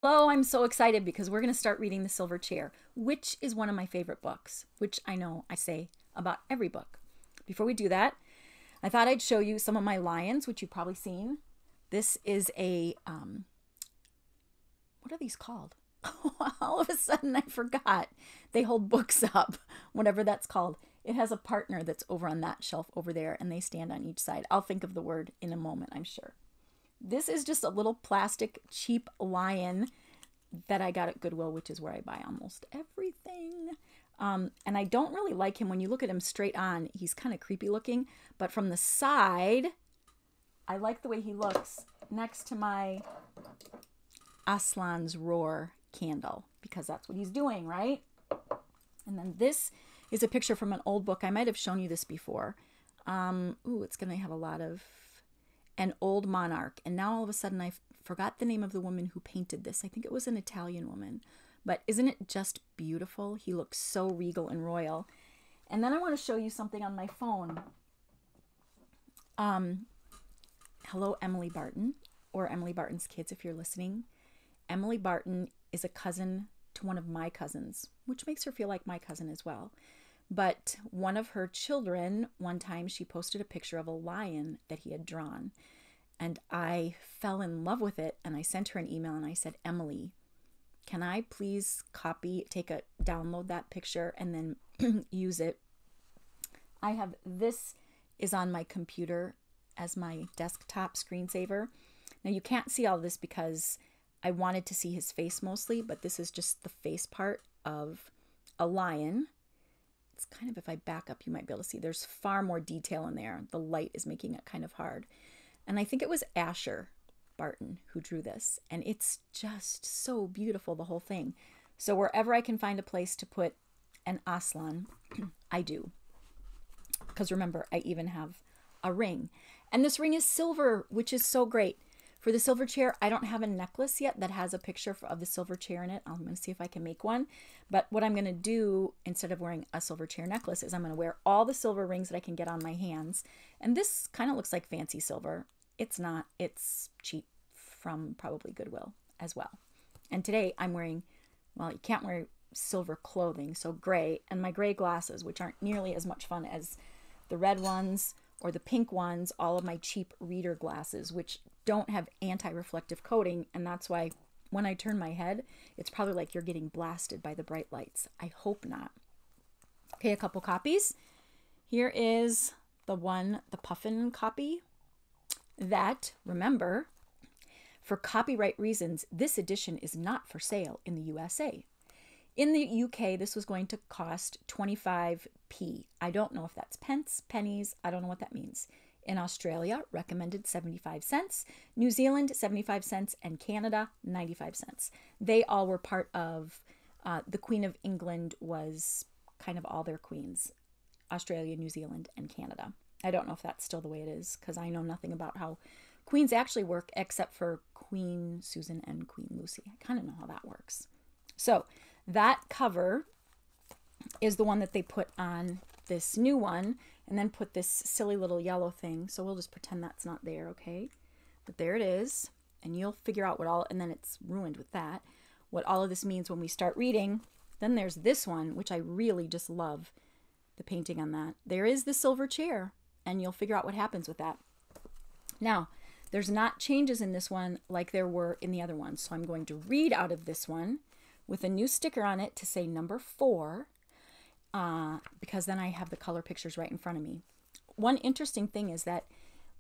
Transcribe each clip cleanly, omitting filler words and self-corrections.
Oh, I'm so excited because we're going to start reading The Silver Chair, which is one of my favorite books, which I know I say about every book. Before we do that, I thought I'd show you some of my lions, which you've probably seen. This is a, what are these called? All of a sudden I forgot. They hold books up, whatever that's called. It has a partner that's over on that shelf over there, and they stand on each side. I'll think of the word in a moment, I'm sure. This is just a little plastic cheap lion that I got at Goodwill, which is where I buy almost everything. And I don't really like him. When you look at him straight on, he's kind of creepy looking. But from the side, I like the way he looks next to my Aslan's Roar candle, because that's what he's doing, right? And then this is a picture from an old book. I might have shown you this before. It's going to have a lot of An Old Monarch. And now all of a sudden I forgot the name of the woman who painted this. I think it was an Italian woman. But isn't it just beautiful? He looks so regal and royal. And then I want to show you something on my phone. Hello, Emily Barton, or Emily Barton's kids, if you're listening. Emily Barton is a cousin to one of my cousins, which makes her feel like my cousin as well. But one of her children, one time she posted a picture of a lion that he had drawn. And I fell in love with it. And I sent her an email and I said, Emily, can I please download that picture and then use it? I have, this is on my computer as my desktop screensaver. Now you can't see all this because I wanted to see his face mostly, but this is just the face part of a lion. It's kind of, if I back up, you might be able to see there's far more detail in there. The light is making it kind of hard. And I think it was Asher Barton who drew this. And it's just so beautiful, the whole thing. So wherever I can find a place to put an Aslan, I do. Because remember, I even have a ring. And this ring is silver, which is so great. For the silver chair, I don't have a necklace yet that has a picture of the silver chair in it. I'm going to see if I can make one. But what I'm going to do, instead of wearing a silver chair necklace, is I'm going to wear all the silver rings that I can get on my hands. And this kind of looks like fancy silver. It's not. It's cheap from probably Goodwill as well. And today I'm wearing, well, you can't wear silver clothing, so gray, and my gray glasses, which aren't nearly as much fun as the red ones or the pink ones, all of my cheap reader glasses, which don't have anti-reflective coating, and that's why when I turn my head, it's probably like you're getting blasted by the bright lights. I hope not. Okay, a couple copies. Here is the Puffin copy that, remember, for copyright reasons, this edition is not for sale in the USA. In the UK, this was going to cost 25p. I don't know if that's pence, pennies. I don't know what that means. In Australia, recommended 75 cents. New Zealand, 75 cents. And Canada, 95 cents. They all were part of, the Queen of England was kind of all their queens. Australia, New Zealand, and Canada. I don't know if that's still the way it is, because I know nothing about how queens actually work, except for Queen Susan and Queen Lucy. I kind of know how that works. So that cover is the one that they put on this new one, and then put this silly little yellow thing. So we'll just pretend that's not there, okay? But there it is, and you'll figure out what all, and then it's ruined with that, what all of this means when we start reading. Then there's this one, which I really just love the painting on that. There is the silver chair, and you'll figure out what happens with that. Now, there's not changes in this one like there were in the other one. So I'm going to read out of this one with a new sticker on it to say number 4, because then I have the color pictures right in front of me. One interesting thing is that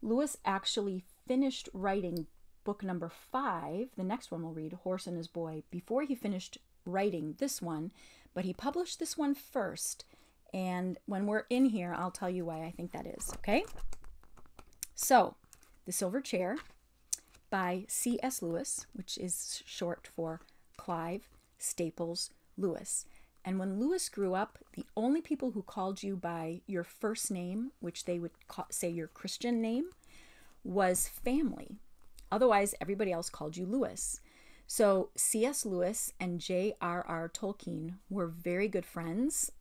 Lewis actually finished writing book number 5, the next one we'll read, Horse and His Boy, before he finished writing this one, but he published this one first. And when we're in here, I'll tell you why I think that is, okay? So, The Silver Chair by C.S. Lewis, which is short for Clive Staples Lewis. And when Lewis grew up, the only people who called you by your first name, which they would say your Christian name, was family. Otherwise, everybody else called you Lewis. So C.S. Lewis and J.R.R. Tolkien were very good friends.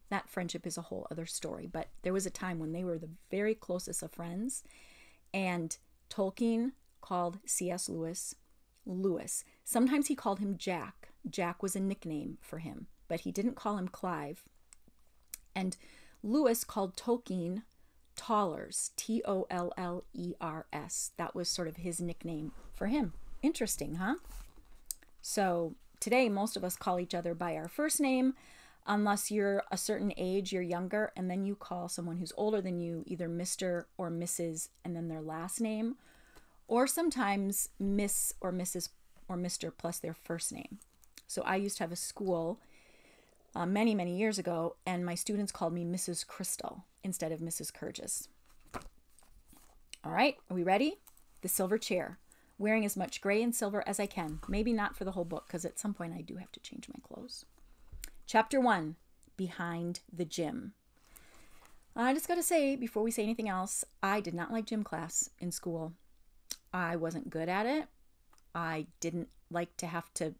That friendship is a whole other story, but there was a time when they were the very closest of friends, and Tolkien called C.S. Lewis Lewis. Sometimes he called him Jack. Jack was a nickname for him, but he didn't call him Clive. And Lewis called Tolkien Tollers, Tollers. That was sort of his nickname for him. Interesting, huh? So today, most of us call each other by our first name, unless you're a certain age, you're younger, and then you call someone who's older than you either Mr. or Mrs. and then their last name, or sometimes Miss or Mrs. or Mr. plus their first name. So I used to have a school many, many years ago, and my students called me Mrs. Crystal instead of Mrs. Curgis. All right, are we ready? The silver chair. Wearing as much gray and silver as I can. Maybe not for the whole book, because at some point I do have to change my clothes. Chapter 1, Behind the Gym. I just got to say, before we say anything else, I did not like gym class in school. I wasn't good at it. I didn't like to have to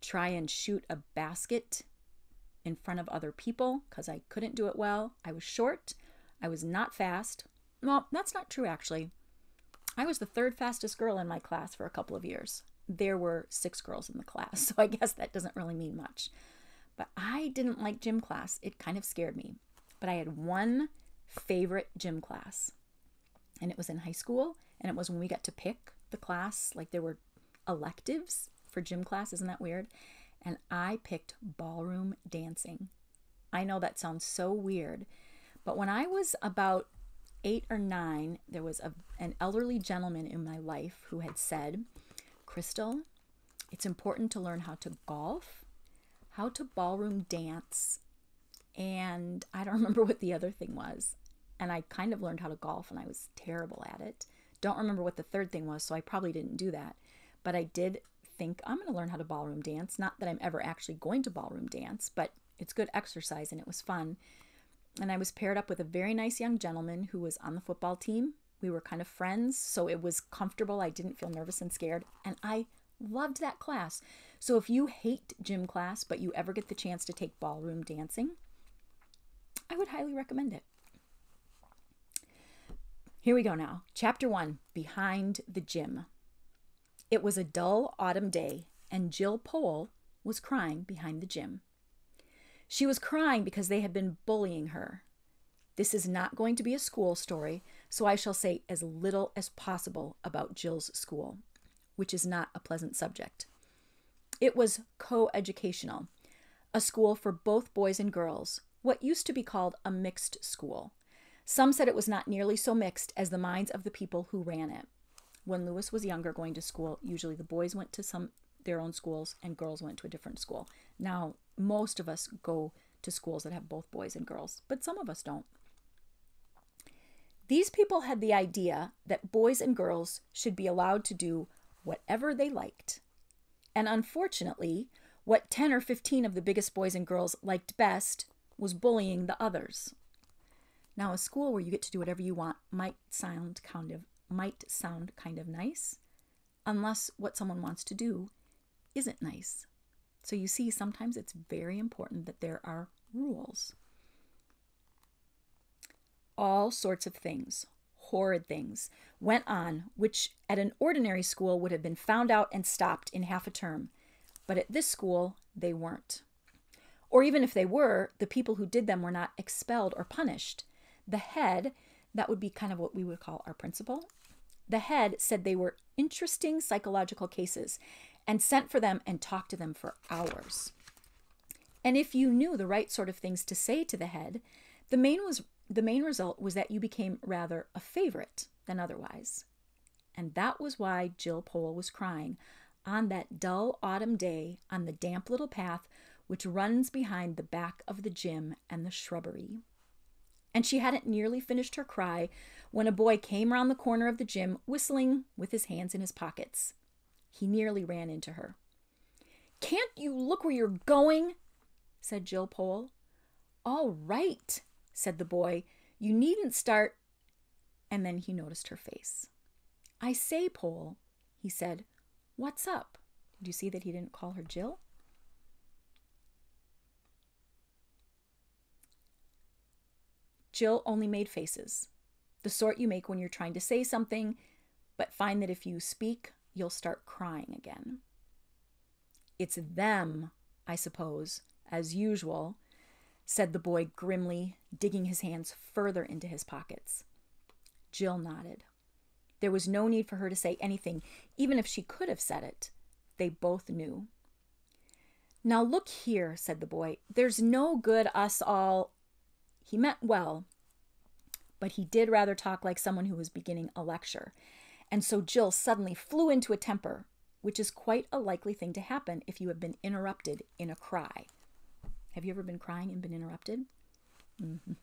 try and shoot a basket in front of other people because I couldn't do it well. I was short. I was not fast. Well, that's not true, actually. I was the third fastest girl in my class for a couple of years. There were 6 girls in the class, so I guess that doesn't really mean much. But I didn't like gym class. It kind of scared me. But I had one favorite gym class, and it was in high school, and it was when we got to pick the class. Like, there were electives for gym class. Isn't that weird? And I picked ballroom dancing. I know that sounds so weird, but when I was about 8 or 9, there was an elderly gentleman in my life who had said, Crystal, it's important to learn how to golf, how to ballroom dance, and I don't remember what the other thing was. And I kind of learned how to golf, and I was terrible at it. Don't remember what the third thing was, so I probably didn't do that. But I did think I'm going to learn how to ballroom dance. Not that I'm ever actually going to ballroom dance, but it's good exercise, and it was fun. And I was paired up with a very nice young gentleman who was on the football team. We were kind of friends, so it was comfortable. I didn't feel nervous and scared, and I loved that class. So if you hate gym class, but you ever get the chance to take ballroom dancing, I would highly recommend it. Here we go now. Chapter 1, Behind the Gym. It was a dull autumn day, and Jill Pole was crying behind the gym. She was crying because they had been bullying her. This is not going to be a school story, so I shall say as little as possible about Jill's school, which is not a pleasant subject. It was co-educational, a school for both boys and girls, what used to be called a mixed school. Some said it was not nearly so mixed as the minds of the people who ran it. When Lewis was younger going to school, usually the boys went to their own schools and girls went to a different school. Now, most of us go to schools that have both boys and girls, but some of us don't. These people had the idea that boys and girls should be allowed to do whatever they liked. And unfortunately, what 10 or 15 of the biggest boys and girls liked best was bullying the others. Now, a school where you get to do whatever you want might sound kind of nice, unless what someone wants to do isn't nice. So you see, sometimes it's very important that there are rules. All sorts of things, horrid things, went on, which at an ordinary school would have been found out and stopped in half a term. But at this school, they weren't. Or even if they were, the people who did them were not expelled or punished. The head, that would be kind of what we would call our principal, the head said they were interesting psychological cases and sent for them and talked to them for hours. And if you knew the right sort of things to say to the head, the main result was that you became rather a favorite than otherwise. And that was why Jill Pole was crying on that dull autumn day on the damp little path which runs behind the back of the gym and the shrubbery. And she hadn't nearly finished her cry when a boy came round the corner of the gym whistling with his hands in his pockets. He nearly ran into her. "Can't you look where you're going?" said Jill Pole. "All right," said the boy. "You needn't start." And then he noticed her face. "I say, Pole," he said, "what's up?" Did you see that he didn't call her Jill? Jill only made faces, the sort you make when you're trying to say something, but find that if you speak you'll start crying again. It's them, I suppose, as usual, said the boy grimly, digging his hands further into his pockets. Jill nodded. There was no need for her to say anything, even if she could have said it. They both knew. Now look here, said the boy. There's no good us all... He meant well, but he did rather talk like someone who was beginning a lecture. And so Jill suddenly flew into a temper, which is quite a likely thing to happen if you have been interrupted in a cry. Have you ever been crying and been interrupted? Mm-hmm.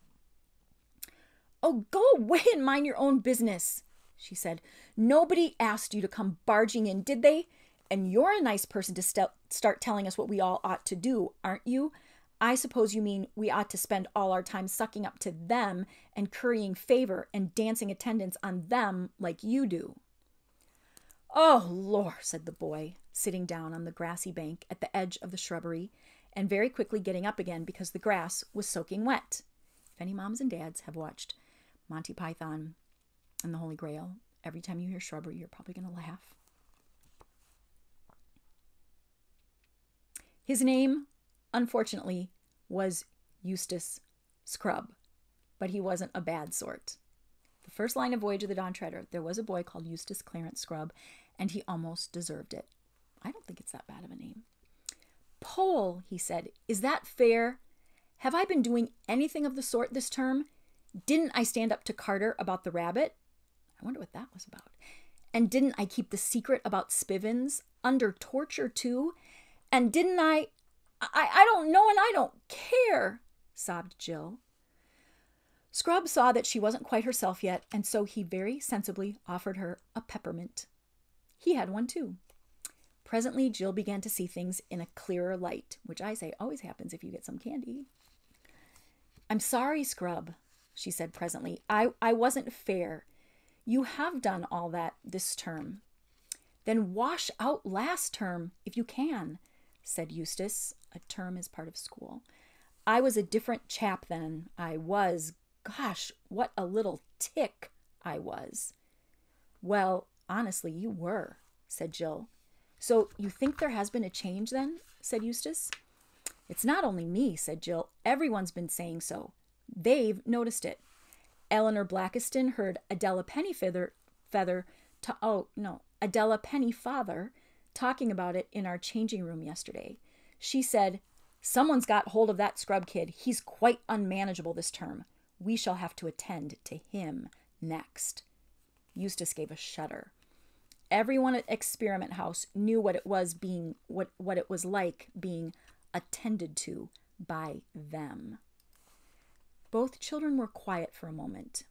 Oh, go away and mind your own business, she said. Nobody asked you to come barging in, did they? And you're a nice person to start telling us what we all ought to do, aren't you? I suppose you mean we ought to spend all our time sucking up to them and currying favor and dancing attendance on them like you do. Oh, Lord, said the boy, sitting down on the grassy bank at the edge of the shrubbery and very quickly getting up again because the grass was soaking wet. If any moms and dads have watched Monty Python and the Holy Grail, every time you hear shrubbery, you're probably going to laugh. His name, unfortunately, was Eustace Scrubb, but he wasn't a bad sort. The first line of Voyage of the Dawn Treader, there was a boy called Eustace Clarence Scrubb, and he almost deserved it. I don't think it's that bad of a name. Pole, he said, is that fair? Have I been doing anything of the sort this term? Didn't I stand up to Carter about the rabbit? I wonder what that was about. And didn't I keep the secret about Spivins under torture too? And didn't I don't know and I don't care, sobbed Jill. Scrubb saw that she wasn't quite herself yet, and so he very sensibly offered her a peppermint. He had one too. Presently, Jill began to see things in a clearer light, which I say always happens if you get some candy. I'm sorry, Scrubb, she said presently. I wasn't fair. You have done all that this term. Then wash out last term if you can, said Eustace. A term is part of school. I was a different chap then. I was. Gosh, what a little tick I was. Well, honestly, you were, said Jill. So you think there has been a change then? Said Eustace. It's not only me, said Jill. Everyone's been saying so. They've noticed it. Eleanor Blackiston heard Adela Pennyfeather Adela Pennyfather talking about it in our changing room yesterday. She said, someone's got hold of that Scrubb kid. He's quite unmanageable this term. We shall have to attend to him next. Eustace gave a shudder. Everyone at Experiment House knew what it was what it was like being attended to by them. Both children were quiet for a moment.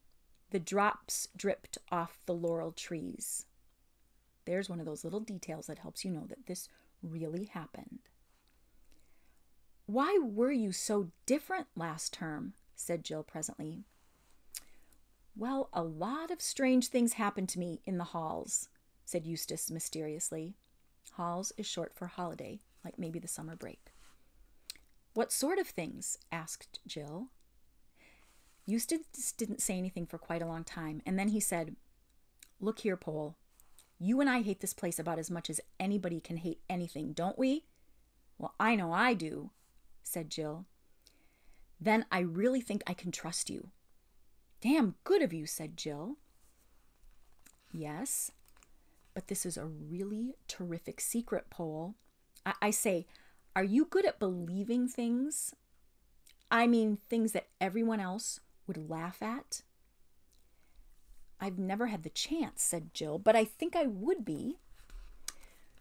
The drops dripped off the laurel trees. There's one of those little details that helps you know that this really happened. Why were you so different last term? Said Jill presently. Well, a lot of strange things happened to me in the halls, said Eustace mysteriously. Halls is short for holiday, like maybe the summer break. What sort of things? Asked Jill. Eustace didn't say anything for quite a long time, and then he said, Look here, Pole. You and I hate this place about as much as anybody can hate anything, don't we? Well, I know I do, said Jill. Then I really think I can trust you. Damn good of you, said Jill. Yes, but this is a really terrific secret, Pole. I say, are you good at believing things? I mean, things that everyone else would laugh at? I've never had the chance, said Jill, but I think I would be.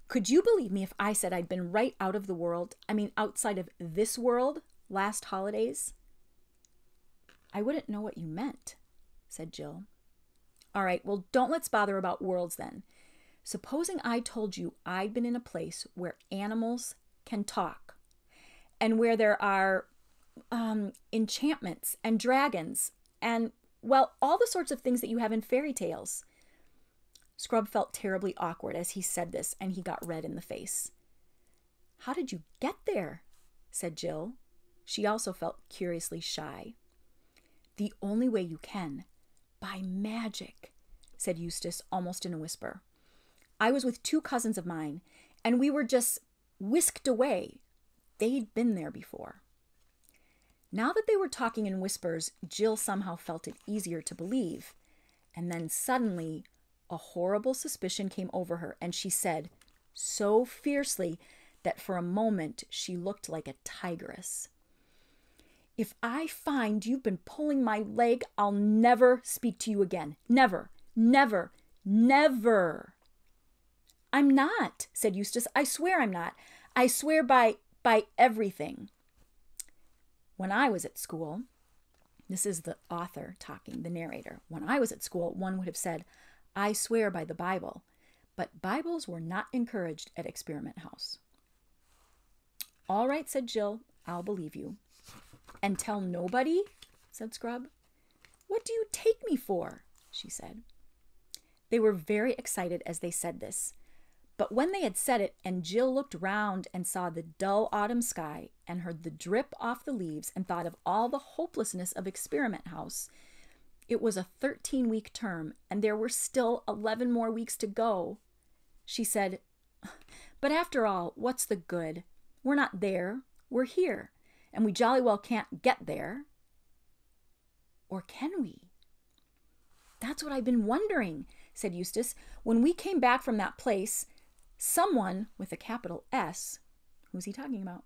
Could you believe me if I said I'd been right out of the world, outside of this world, last holidays? I wouldn't know what you meant, said Jill. All right, well, don't let's bother about worlds then. Supposing I told you I'd been in a place where animals can talk and where there are enchantments and dragons and, well, all the sorts of things that you have in fairy tales. Scrubb felt terribly awkward as he said this, and he got red in the face. How did you get there? Said Jill. She also felt curiously shy. The only way you can, by magic, said Eustace almost in a whisper. I was with two cousins of mine, and we were just whisked away. They'd been there before. Now that they were talking in whispers, Jill somehow felt it easier to believe. And then suddenly, a horrible suspicion came over her, and she said, so fiercely that for a moment she looked like a tigress, "If I find you've been pulling my leg, I'll never speak to you again. Never, never, never." "I'm not," said Eustace. "I swear I'm not. I swear by everything. When I was at school," this is the author talking, the narrator. "When I was at school, one would have said, 'I swear by the Bible.' But Bibles were not encouraged at Experiment House." "All right," said Jill. "I'll believe you." "And tell nobody?" said Scrub. "What do you take me for?" she said. They were very excited as they said this. But when they had said it, and Jill looked round and saw the dull autumn sky and heard the drip off the leaves and thought of all the hopelessness of Experiment House, it was a 13-week term, and there were still 11 more weeks to go. She said, "But after all, what's the good? We're not there. We're here, and we jolly well can't get there. Or can we?" "That's what I've been wondering," said Eustace. "When we came back from that place, someone with a capital S," who's he talking about?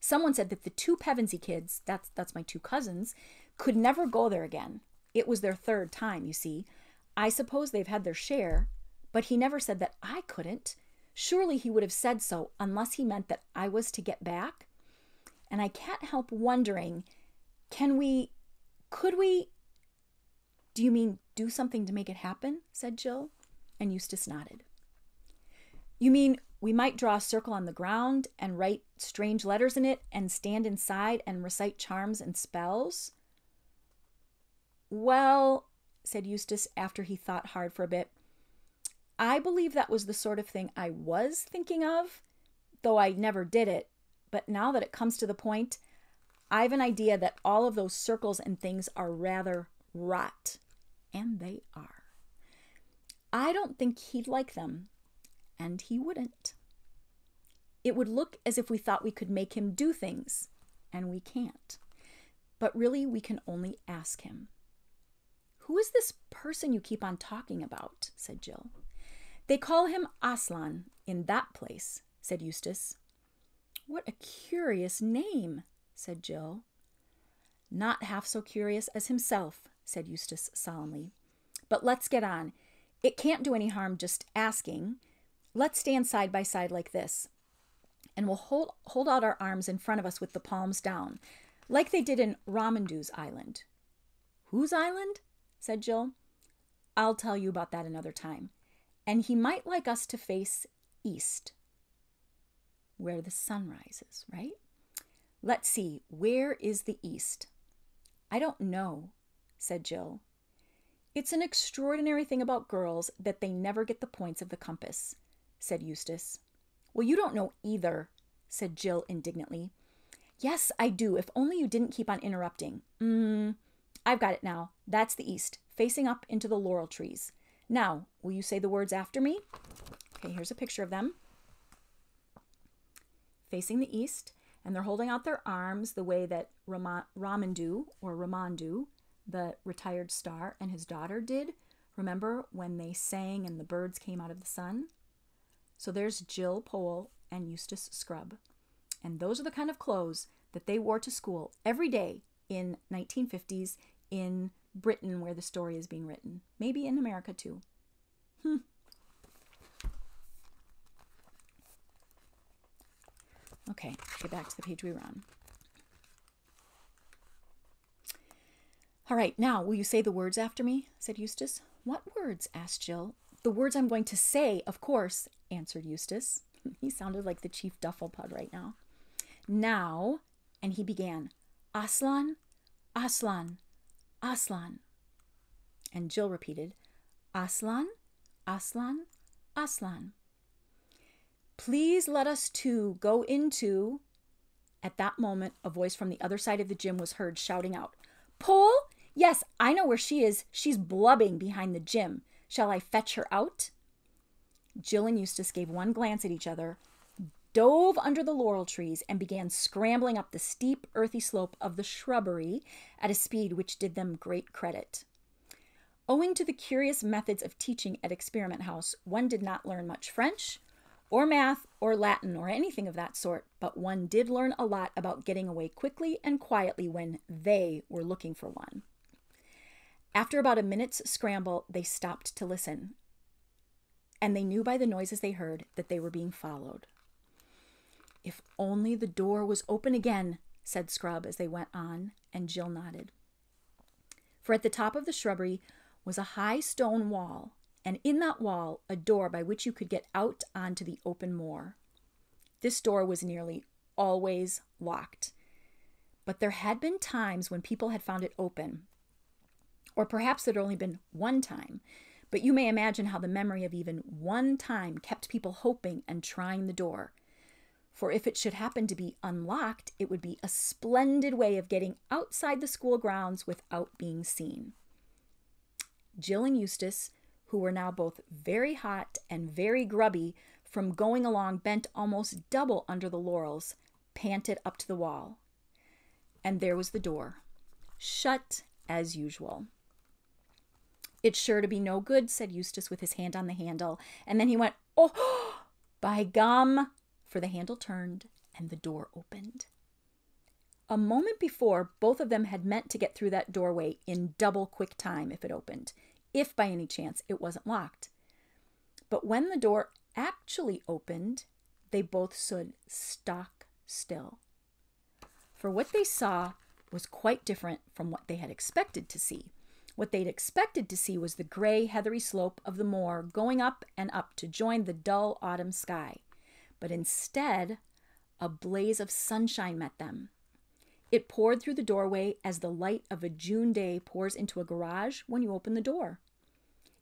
"Someone said that the two Pevensey kids, that's my two cousins, could never go there again. It was their third time, you see. I suppose they've had their share, but he never said that I couldn't. Surely he would have said so unless he meant that I was to get back. And I can't help wondering, could we, do you mean do something to make it happen?" said Jill, and Eustace nodded. "You mean we might draw a circle on the ground and write strange letters in it and stand inside and recite charms and spells?" "Well," said Eustace after he thought hard for a bit, "I believe that was the sort of thing I was thinking of, though I never did it. But now that it comes to the point, I've an idea that all of those circles and things are rather rot. And they are. I don't think he'd like them, and he wouldn't. It would look as if we thought we could make him do things, and we can't. But really, we can only ask him." "Who is this person you keep on talking about?" said Jill. "They call him Aslan in that place," said Eustace. "What a curious name," said Jill. "Not half so curious as himself," said Eustace solemnly. "But let's get on. It can't do any harm just asking. Let's stand side by side like this, and we'll hold out our arms in front of us with the palms down, like they did in Ramandu's island." "Whose island?" said Jill. "I'll tell you about that another time. And he might like us to face east, where the sun rises, right? Let's see, where is the east?" "I don't know," said Jill. "It's an extraordinary thing about girls that they never get the points of the compass," said Eustace. "Well, you don't know either," said Jill indignantly. "Yes, I do, if only you didn't keep on interrupting. I've got it now. That's the east, facing up into the laurel trees. Now, will you say the words after me?" Okay, here's a picture of them. Facing the east, and they're holding out their arms the way that Ramandu, the retired star, and his daughter did. Remember when they sang and the birds came out of the sun? So there's Jill Powell and Eustace Scrub. And those are the kind of clothes that they wore to school every day in 1950s in Britain, where the story is being written. Maybe in America too. Okay, get back to the page we were on. "All right, now will you say the words after me?" said Eustace. "What words?" asked Jill. "The words I'm going to say, of course," answered Eustace. He sounded like the Chief Dufflepud right now. "Now," and he began, "Aslan, Aslan, Aslan." And Jill repeated, "Aslan, Aslan, Aslan. Please let us two go into—" At that moment, a voice from the other side of the gym was heard shouting out, "Pole? Yes, I know where she is. She's blubbing behind the gym. Shall I fetch her out?" Jill and Eustace gave one glance at each other, dove under the laurel trees, and began scrambling up the steep, earthy slope of the shrubbery at a speed which did them great credit. Owing to the curious methods of teaching at Experiment House, one did not learn much French, or math, or Latin, or anything of that sort, but one did learn a lot about getting away quickly and quietly when they were looking for one. After about a minute's scramble, they stopped to listen, and they knew by the noises they heard that they were being followed. "If only the door was open again," said Scrub as they went on, and Jill nodded. For at the top of the shrubbery was a high stone wall, and in that wall a door by which you could get out onto the open moor. This door was nearly always locked, but there had been times when people had found it open, or perhaps it had only been one time, but you may imagine how the memory of even one time kept people hoping and trying the door. For if it should happen to be unlocked, it would be a splendid way of getting outside the school grounds without being seen. Jill and Eustace, who were now both very hot and very grubby from going along bent almost double under the laurels, panted up to the wall. And there was the door, shut as usual. "It's sure to be no good," said Eustace with his hand on the handle, and then he went, "Oh, by gum!" for the handle turned and the door opened. A moment before, both of them had meant to get through that doorway in double quick time if it opened, if by any chance it wasn't locked. But when the door actually opened, they both stood stock still. For what they saw was quite different from what they had expected to see. What they'd expected to see was the gray, heathery slope of the moor going up and up to join the dull autumn sky. But instead, a blaze of sunshine met them. It poured through the doorway as the light of a June day pours into a garage when you open the door.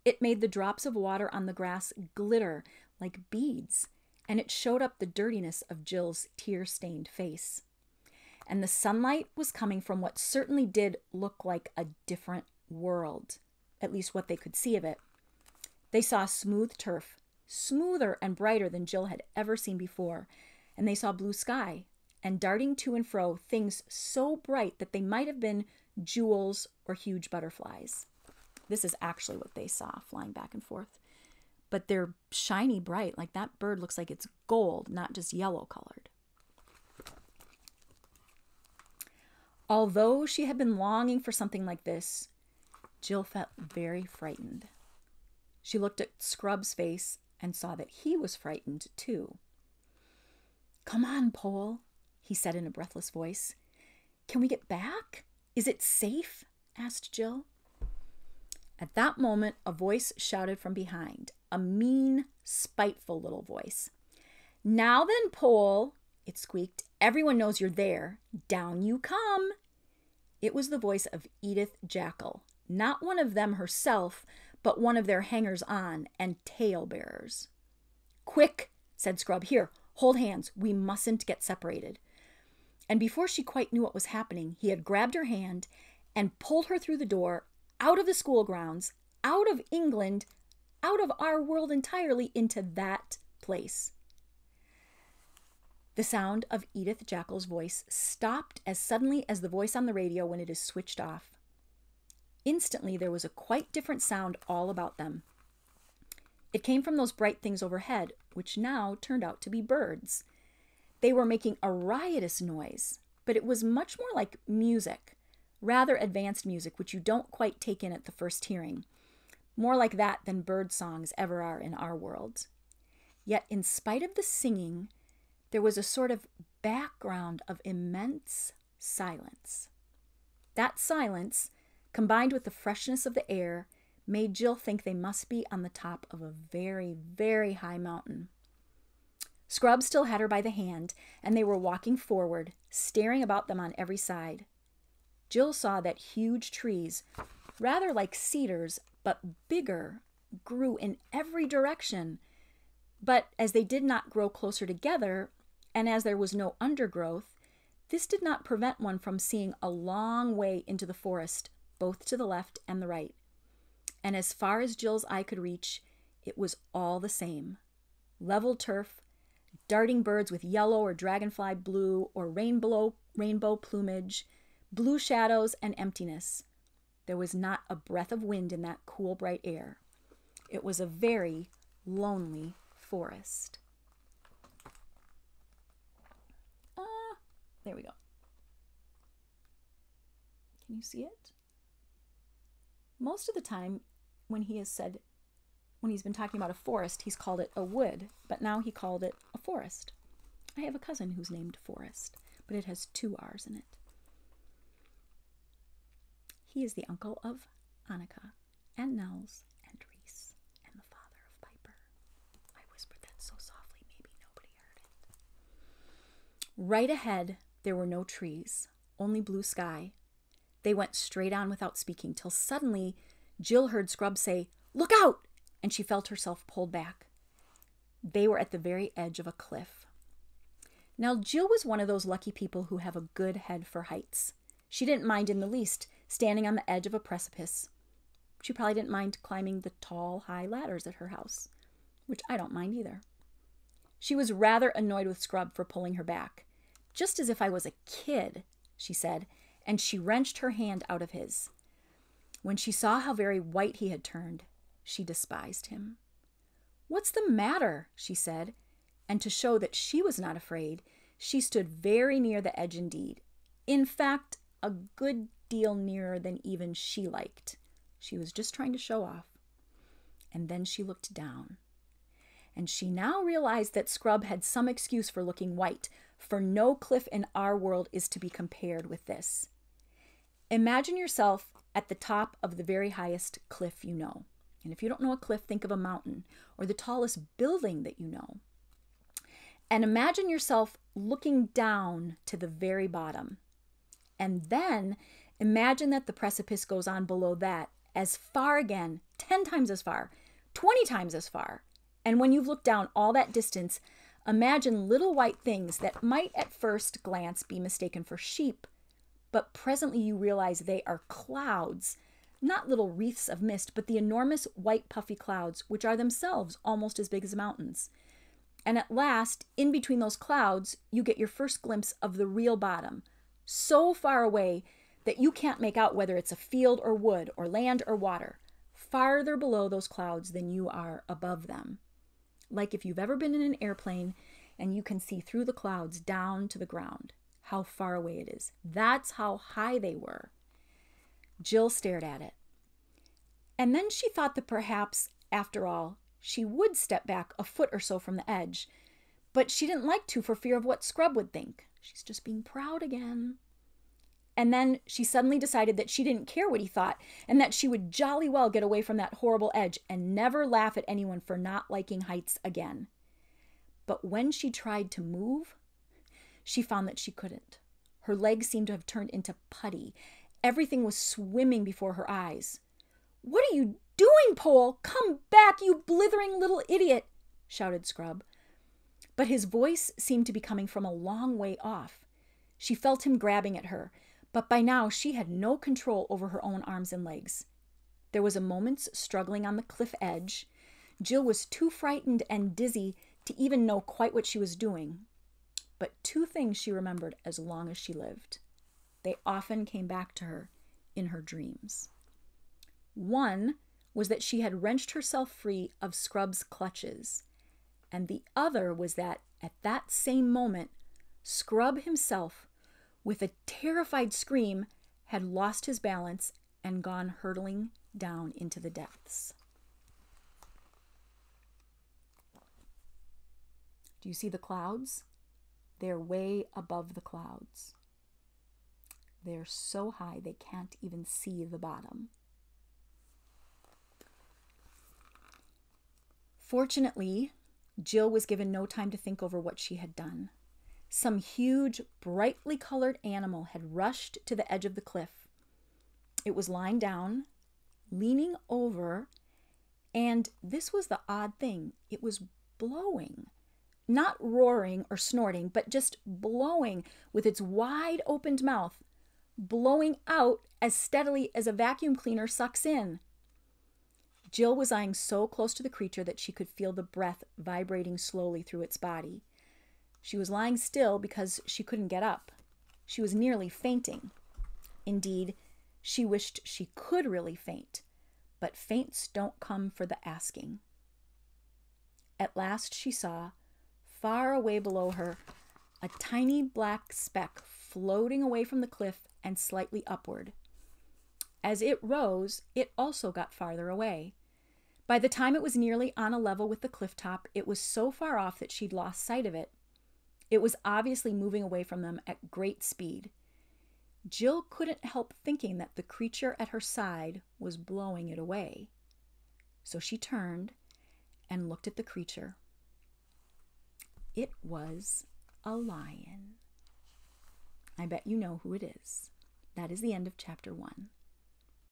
It made the drops of water on the grass glitter like beads, and it showed up the dirtiness of Jill's tear-stained face. And the sunlight was coming from what certainly did look like a different world, at least what they could see of it. They saw smooth turf, smoother and brighter than Jill had ever seen before, and they saw blue sky, and darting to and fro things so bright that they might have been jewels or huge butterflies. This is actually what they saw flying back and forth. But they're shiny bright, like that bird looks like it's gold, not just yellow colored. Although she had been longing for something like this, Jill felt very frightened. She looked at Scrub's face and saw that he was frightened too. "Come on, Pole," he said in a breathless voice. "Can we get back? Is it safe?" asked Jill. At that moment, a voice shouted from behind, a mean, spiteful little voice. "Now then, Pole," it squeaked, "everyone knows you're there. Down you come." It was the voice of Edith Jackal, not one of them herself, but one of their hangers-on and tale-bearers. "Quick," said Scrub. "Here, hold hands. We mustn't get separated." And before she quite knew what was happening, he had grabbed her hand and pulled her through the door, out of the school grounds, out of England, out of our world entirely, into that place. The sound of Edith Jackal's voice stopped as suddenly as the voice on the radio when it is switched off. Instantly, there was a quite different sound all about them. It came from those bright things overhead, which now turned out to be birds. They were making a riotous noise, but it was much more like music, rather advanced music, which you don't quite take in at the first hearing. More like that than bird songs ever are in our world. Yet, in spite of the singing, there was a sort of background of immense silence. That silence, combined with the freshness of the air, made Jill think they must be on the top of a very, very high mountain. Scrub still had her by the hand, and they were walking forward, staring about them on every side. Jill saw that huge trees, rather like cedars, but bigger, grew in every direction. But as they did not grow closer together, and as there was no undergrowth, this did not prevent one from seeing a long way into the forest, both to the left and the right. And as far as Jill's eye could reach, it was all the same, level turf, darting birds with yellow or dragonfly blue or rainbow plumage, blue shadows, and emptiness. There was not a breath of wind in that cool, bright air. It was a very lonely forest. There we go. Can you see it? Most of the time when he's been talking about a forest, he's called it a wood, but now he called it a forest. I have a cousin who's named Forest, but it has 2 R's in it. He is the uncle of Annika and Nels and Reese and the father of Piper. I whispered that so softly, maybe nobody heard it. Right ahead, there were no trees, only blue sky. They went straight on without speaking till suddenly Jill heard Scrub say, "Look out!" and she felt herself pulled back. They were at the very edge of a cliff. Now, Jill was one of those lucky people who have a good head for heights. She didn't mind in the least standing on the edge of a precipice. She probably didn't mind climbing the tall, high ladders at her house, which I don't mind either. She was rather annoyed with Scrub for pulling her back. "Just as if I was a kid," she said, and she wrenched her hand out of his. When she saw how very white he had turned, she despised him. "What's the matter?" she said, and to show that she was not afraid, she stood very near the edge indeed. In fact, a good deal nearer than even she liked. She was just trying to show off. And then she looked down. And she now realized that Scrub had some excuse for looking white, for no cliff in our world is to be compared with this. Imagine yourself at the top of the very highest cliff you know. And if you don't know a cliff, think of a mountain or the tallest building that you know. And imagine yourself looking down to the very bottom. And then imagine that the precipice goes on below that as far again, 10 times as far, 20 times as far. And when you've looked down all that distance, imagine little white things that might at first glance be mistaken for sheep, but presently you realize they are clouds, not little wreaths of mist, but the enormous white puffy clouds, which are themselves almost as big as mountains. And at last, in between those clouds, you get your first glimpse of the real bottom, so far away that you can't make out whether it's a field or wood or land or water, farther below those clouds than you are above them. Like if you've ever been in an airplane and you can see through the clouds down to the ground, how far away it is. That's how high they were. Jill stared at it. And then she thought that perhaps, after all, she would step back a foot or so from the edge, but she didn't like to for fear of what Scrub would think. She's just being proud again. And then she suddenly decided that she didn't care what he thought and that she would jolly well get away from that horrible edge and never laugh at anyone for not liking heights again. But when she tried to move, she found that she couldn't. Her legs seemed to have turned into putty. Everything was swimming before her eyes. "What are you doing, Pole? Come back, you blithering little idiot!" shouted Scrub. But his voice seemed to be coming from a long way off. She felt him grabbing at her, but by now she had no control over her own arms and legs. There was a moment's struggling on the cliff edge. Jill was too frightened and dizzy to even know quite what she was doing. But 2 things she remembered as long as she lived. They often came back to her in her dreams. One was that she had wrenched herself free of Scrub's clutches, and the other was that at that same moment, Scrub himself, with a terrified scream, had lost his balance and gone hurtling down into the depths. Do you see the clouds? They're way above the clouds. They're so high they can't even see the bottom. Fortunately, Jill was given no time to think over what she had done. Some huge, brightly colored animal had rushed to the edge of the cliff. It was lying down, leaning over, and this was the odd thing. It was blowing. Not roaring or snorting, but just blowing with its wide opened mouth, blowing out as steadily as a vacuum cleaner sucks in. Jill was lying so close to the creature that she could feel the breath vibrating slowly through its body. She was lying still because she couldn't get up. She was nearly fainting. Indeed, she wished she could really faint, but faints don't come for the asking. At last she saw, far away below her, a tiny black speck floating away from the cliff and slightly upward. As it rose, it also got farther away. By the time it was nearly on a level with the cliff top, it was so far off that she'd lost sight of it. It was obviously moving away from them at great speed. Jill couldn't help thinking that the creature at her side was blowing it away. So she turned and looked at the creature. It was a lion. I bet you know who it is. That is the end of chapter 1.